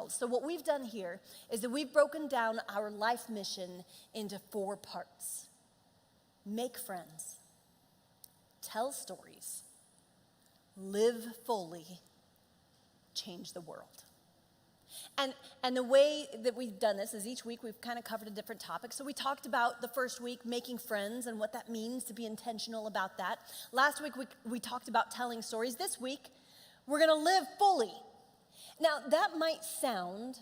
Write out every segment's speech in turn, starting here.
world. So what we've done here is that we've broken down our life mission into 4 parts. Make friends, tell stories, live fully, change the world. And the way that we've done this is each week we've kind of covered a different topic. So we talked about the first week making friends and what that means to be intentional about that. Last week we talked about telling stories. This week we're going to live fully. Now that might sound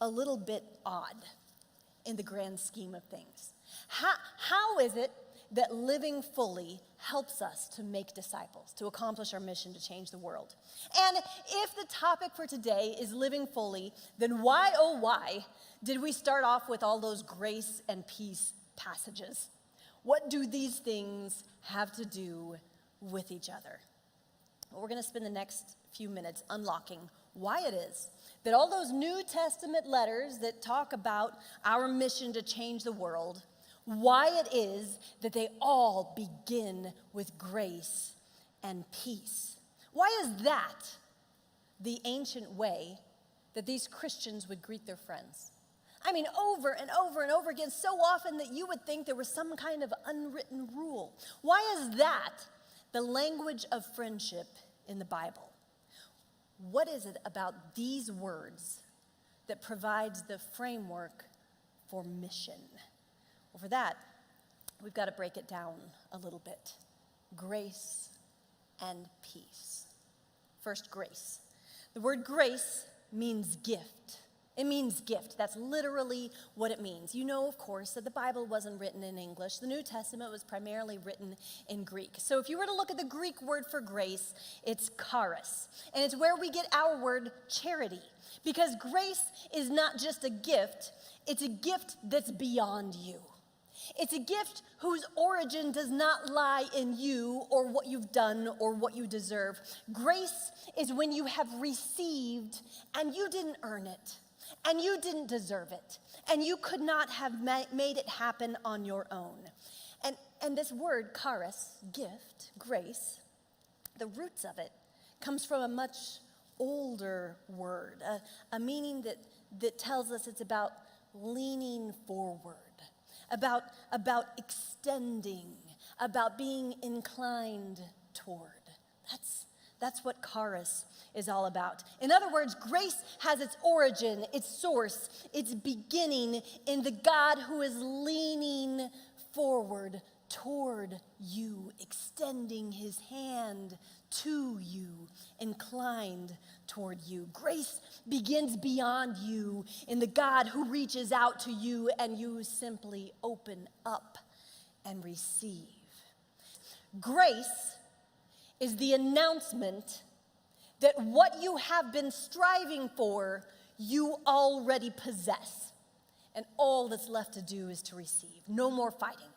a little bit odd in the grand scheme of things. How is it that living fully helps us to make disciples, to accomplish our mission to change the world? And if the topic for today is living fully, then why, oh why, did we start off with all those grace and peace passages? What do these things have to do with each other? Well, we're going to spend the next few minutes unlocking why it is that all those New Testament letters that talk about our mission to change the world, why it is that they all begin with grace and peace. Why is that the ancient way that these Christians would greet their friends? I mean, over and over and over again, so often that you would think there was some kind of unwritten rule. Why is that the language of friendship in the Bible? What is it about these words that provides the framework for mission? Well, for that, we've got to break it down a little bit. Grace and peace. First, grace. The word grace means gift. It means gift. That's literally what it means. You know, of course, that the Bible wasn't written in English. The New Testament was primarily written in Greek. So if you were to look at the Greek word for grace, it's charis. And it's where we get our word charity. Because grace is not just a gift, it's a gift that's beyond you. It's a gift whose origin does not lie in you or what you've done or what you deserve. Grace is when you have received and you didn't earn it and you didn't deserve it and you could not have made it happen on your own. And this word, charis, gift, grace, the roots of it comes from a much older word, a meaning that tells us it's about leaning forward. About extending, about being inclined toward. That's what charis is all about. In other words, grace has its origin, its source, its beginning in the God who is leaning forward toward you, extending his hand to you, inclined toward you. Grace begins beyond you in the God who reaches out to you and you simply open up and receive. Grace is the announcement that what you have been striving for, you already possess. And all that's left to do is to receive. No more fighting.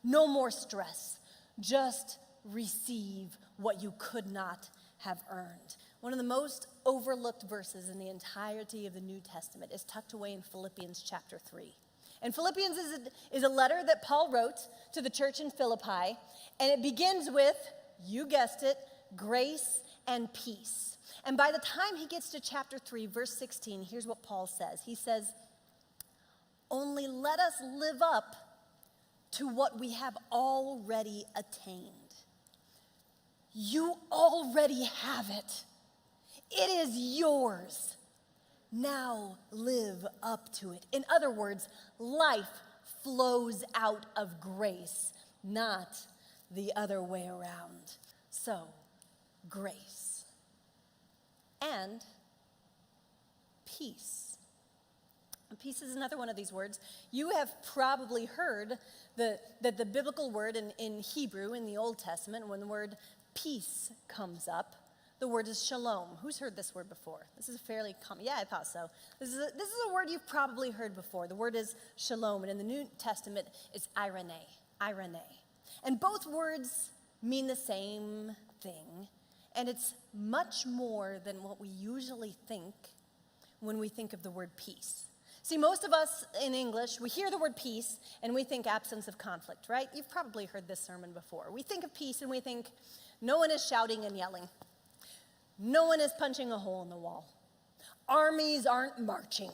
No more stress. Just receive what you could not have earned. One of the most overlooked verses in the entirety of the New Testament is tucked away in Philippians chapter 3. And Philippians is a letter that Paul wrote to the church in Philippi, and it begins with, you guessed it, grace and peace. And by the time he gets to chapter 3, verse 16, here's what Paul says. He says, only let us live up to what we have already attained. You already have it. It is yours. Now live up to it. In other words, life flows out of grace, not the other way around. So, grace and peace. And peace is another one of these words. You have probably heard that the biblical word in Hebrew in the Old Testament, when the word peace comes up, the word is shalom. Who's heard this word before? This is a fairly common, yeah, I thought so. This is a word you've probably heard before. The word is shalom, and in the New Testament, it's irene. And both words mean the same thing, and it's much more than what we usually think when we think of the word peace. See, most of us in English, we hear the word peace and we think absence of conflict, right? You've probably heard this sermon before. We think of peace and we think no one is shouting and yelling. No one is punching a hole in the wall. Armies aren't marching.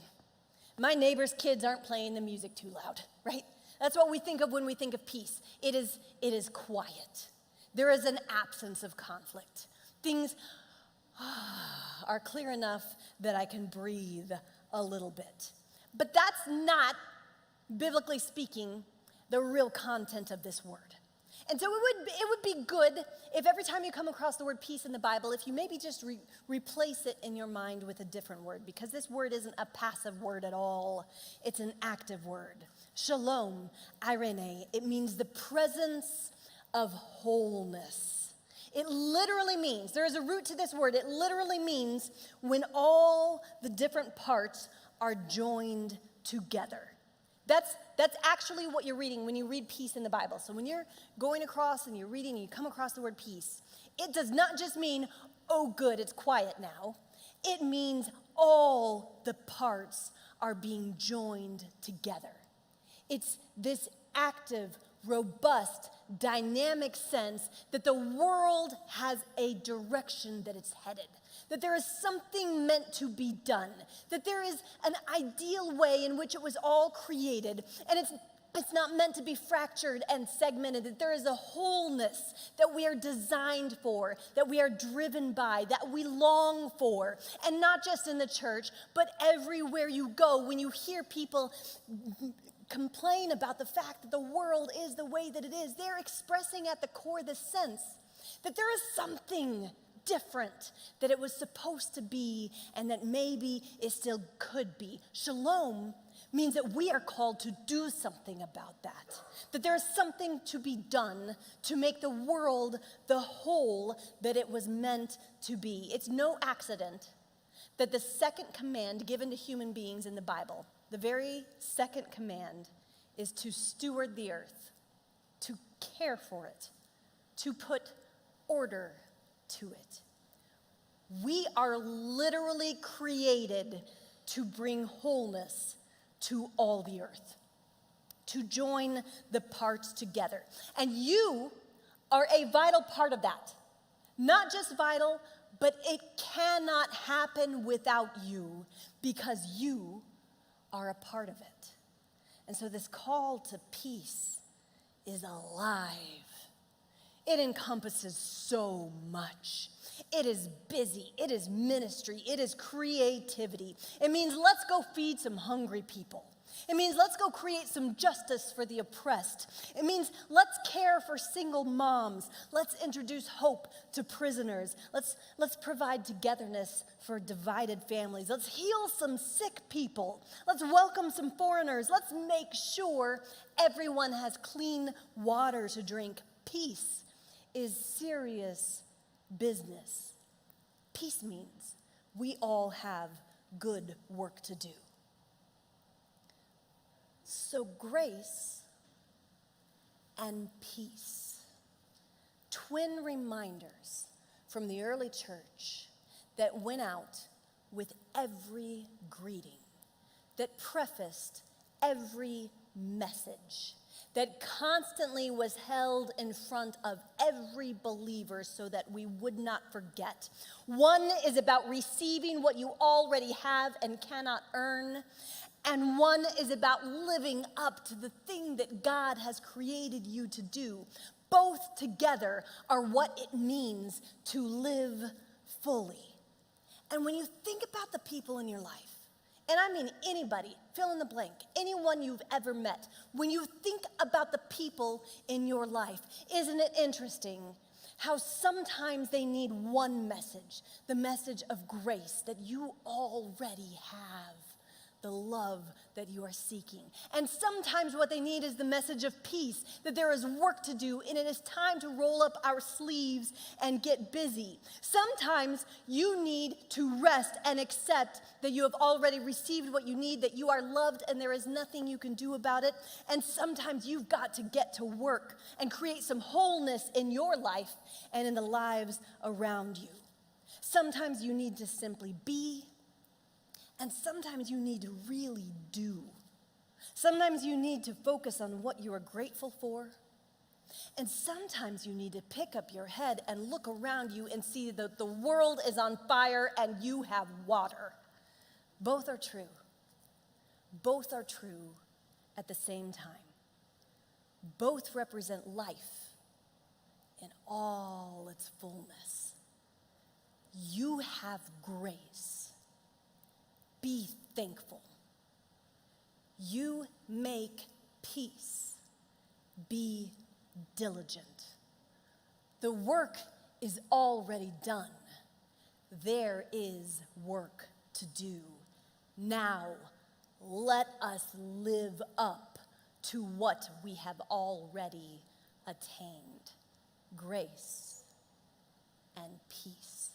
My neighbor's kids aren't playing the music too loud, right? That's what we think of when we think of peace. It is quiet. There is an absence of conflict. Things are clear enough that I can breathe a little bit. But that's not, biblically speaking, the real content of this word. And so it would be good if every time you come across the word peace in the Bible, if you maybe just replace it in your mind with a different word, because this word isn't a passive word at all. It's an active word. Shalom, irene, it means the presence of wholeness. It literally means, there is a root to this word, it literally means when all the different parts are joined together. That's actually what you're reading when you read peace in the Bible. So when you're going across and you're reading and you come across the word peace, it does not just mean, oh good, it's quiet now. It means all the parts are being joined together. It's this active, robust, dynamic sense that the world has a direction that it's headed, that there is something meant to be done, that there is an ideal way in which it was all created, and it's not meant to be fractured and segmented, that there is a wholeness that we are designed for, that we are driven by, that we long for, and not just in the church, but everywhere you go. When you hear people complain about the fact that the world is the way that it is, they're expressing at the core the sense that there is something different that it was supposed to be and that maybe it still could be. Shalom means that we are called to do something about that there is something to be done to make the world the whole that it was meant to be. It's no accident that the second command given to human beings in the Bible, the very second command, is to steward the earth, to care for it, to put order to it. We are literally created to bring wholeness to all the earth, to join the parts together. And you are a vital part of that. Not just vital, but it cannot happen without you because you are a part of it. And so this call to peace is alive. It encompasses so much. It is busy. It is ministry. It is creativity. It means let's go feed some hungry people. It means let's go create some justice for the oppressed. It means let's care for single moms. Let's introduce hope to prisoners. Let's provide togetherness for divided families. Let's heal some sick people. Let's welcome some foreigners. Let's make sure everyone has clean water to drink. Peace is serious business. Peace means we all have good work to do. So grace and peace, twin reminders from the early church that went out with every greeting, that prefaced every message, that constantly was held in front of every believer so that we would not forget. One is about receiving what you already have and cannot earn, and one is about living up to the thing that God has created you to do. Both together are what it means to live fully. And when you think about the people in your life, and I mean anybody, fill in the blank, anyone you've ever met, when you think about the people in your life, isn't it interesting how sometimes they need one message, the message of grace that you already have, the love that you are seeking. And sometimes what they need is the message of peace, that there is work to do and it is time to roll up our sleeves and get busy. Sometimes you need to rest and accept that you have already received what you need, that you are loved and there is nothing you can do about it. And sometimes you've got to get to work and create some wholeness in your life and in the lives around you. Sometimes you need to simply be. And sometimes you need to really do. Sometimes you need to focus on what you are grateful for. And sometimes you need to pick up your head and look around you and see that the world is on fire and you have water. Both are true. Both are true at the same time. Both represent life in all its fullness. You have grace. Be thankful. You make peace. Be diligent. The work is already done. There is work to do. Now, let us live up to what we have already attained. Grace and peace.